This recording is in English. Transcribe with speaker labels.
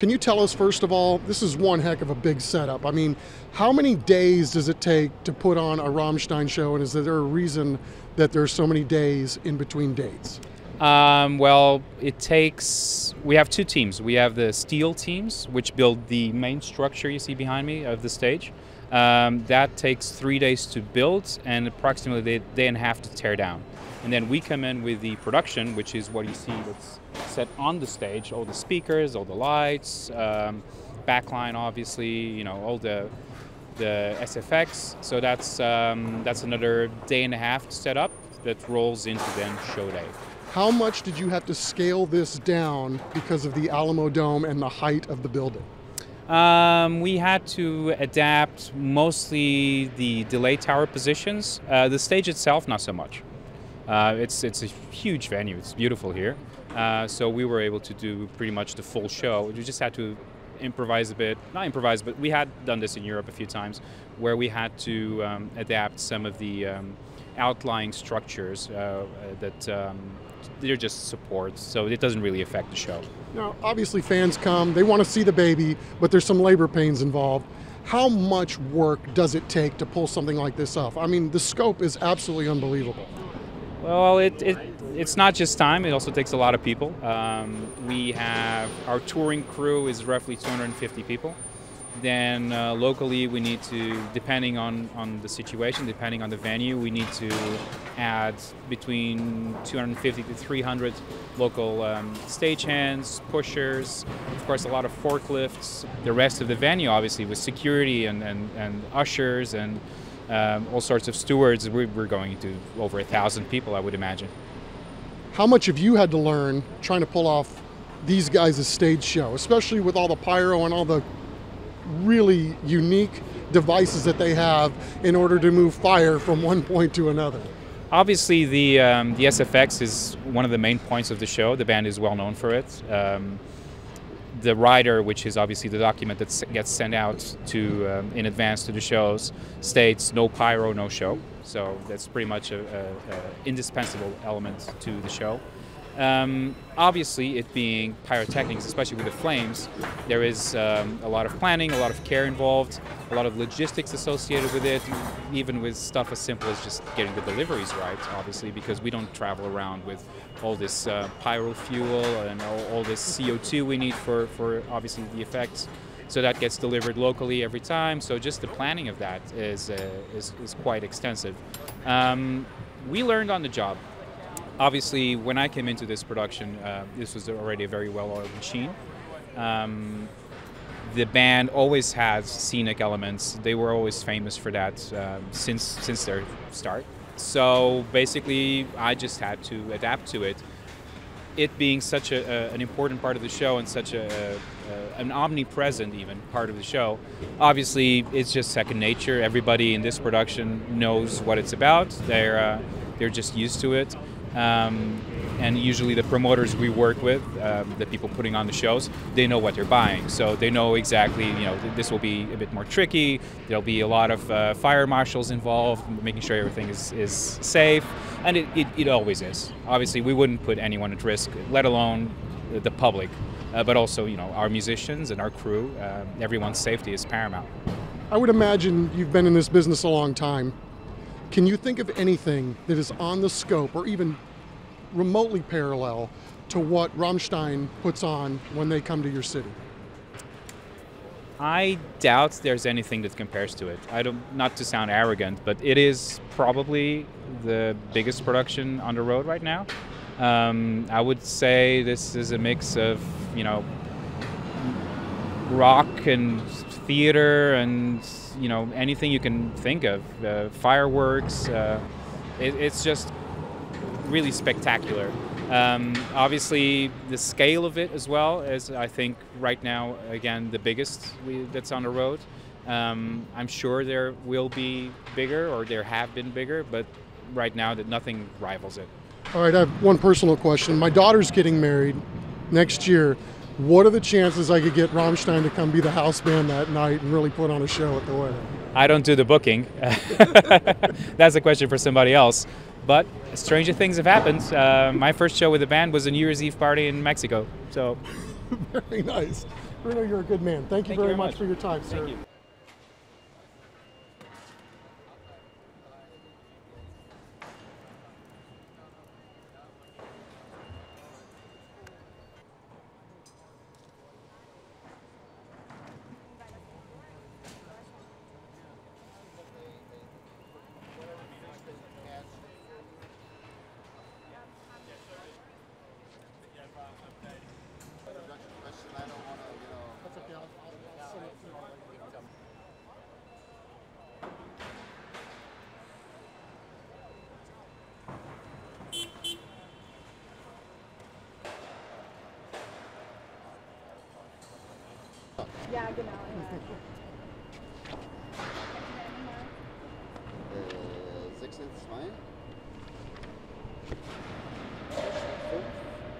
Speaker 1: Can you tell us, first of all, this is one heck of a big setup. I mean, how many days does it take to put on a Rammstein show, and is there a reason that there's so many days in between dates?
Speaker 2: Well, we have two teams. We have the steel teams, which build the main structure you see behind me of the stage. That takes 3 days to build and approximately a day and a half to tear down. And then we come in with the production, which is what you see that's set on the stage, all the speakers, all the lights, backline, obviously, all the SFX. So that's another day and a half to set up that rolls into then show day.
Speaker 1: How much did you have to scale this down because of the Alamodome and the height of the building?
Speaker 2: We had to adapt mostly the delay tower positions. The stage itself, not so much. It's a huge venue. It's beautiful here. So we were able to do pretty much the full show. We just had to improvise a bit. Not improvise, but we had done this in Europe a few times where we had to adapt some of the outlying structures that they're just supports, so it doesn't really affect the show.
Speaker 1: Now, obviously fans come, they want to see the baby, but there's some labor pains involved. How much work does it take to pull something like this off? I mean, the scope is absolutely unbelievable.
Speaker 2: Well, it's not just time, it also takes a lot of people. We have, our touring crew is roughly 250 people. Then locally we need to, depending on the situation, depending on the venue, we need to add between 250 to 300 local stagehands, pushers, of course a lot of forklifts. The rest of the venue obviously with security and ushers and all sorts of stewards. We're going to over 1,000 people, I would imagine.
Speaker 1: How much have you had to learn trying to pull off these guys' stage show, especially with all the pyro and all the really unique devices that they have in order to move fire from one point to another?
Speaker 2: Obviously, the SFX is one of the main points of the show. The band is well known for it. The rider, which is obviously the document that gets sent out to in advance to the shows, states no pyro, no show. So that's pretty much an indispensable element to the show. Obviously, it being pyrotechnics, especially with the flames, there is a lot of planning, a lot of care involved, a lot of logistics associated with it, even with stuff as simple as just getting the deliveries right, obviously, because we don't travel around with all this pyro fuel and all this CO2 we need for obviously the effects. So that gets delivered locally every time. So just the planning of that is quite extensive. We learned on the job. Obviously, when I came into this production, this was already a very well-oiled machine. The band always has scenic elements. They were always famous for that since their start. So basically, I just had to adapt to it. It being such an important part of the show and such an omnipresent even part of the show, obviously it's just second nature. Everybody in this production knows what it's about. They're just used to it. And usually the promoters we work with, the people putting on the shows, they know what they're buying. So they know exactly, this will be a bit more tricky. There'll be a lot of fire marshals involved, making sure everything is safe. And it always is. Obviously, we wouldn't put anyone at risk, let alone the public, but also, our musicians and our crew. Everyone's safety is paramount.
Speaker 1: I would imagine you've been in this business a long time. Can you think of anything that is on the scope or even remotely parallel to what Rammstein puts on when they come to your city?
Speaker 2: I doubt there's anything that compares to it. Not to sound arrogant, but it is probably the biggest production on the road right now. I would say this is a mix of, rock and theater and anything you can think of, fireworks. It's just really spectacular. Obviously, the scale of it as well is, I think, right now, again, the biggest that's on the road. I'm sure there will be bigger, or there have been bigger, but right now that nothing rivals it.
Speaker 1: All right, I have one personal question. My daughter's getting married next year. What are the chances I could get Rammstein to come be the house band that night and really put on a show at the wedding?
Speaker 2: I don't do the booking. That's a question for somebody else. But stranger things have happened. My first show with the band was a New Year's Eve party in Mexico. So
Speaker 1: Very nice. Bruno, you're a good man. Thank you very much for your time, sir.
Speaker 2: Thank you.
Speaker 1: That's okay. I'll send it through.
Speaker 3: Ja, genau. Ja.
Speaker 4: 6 2.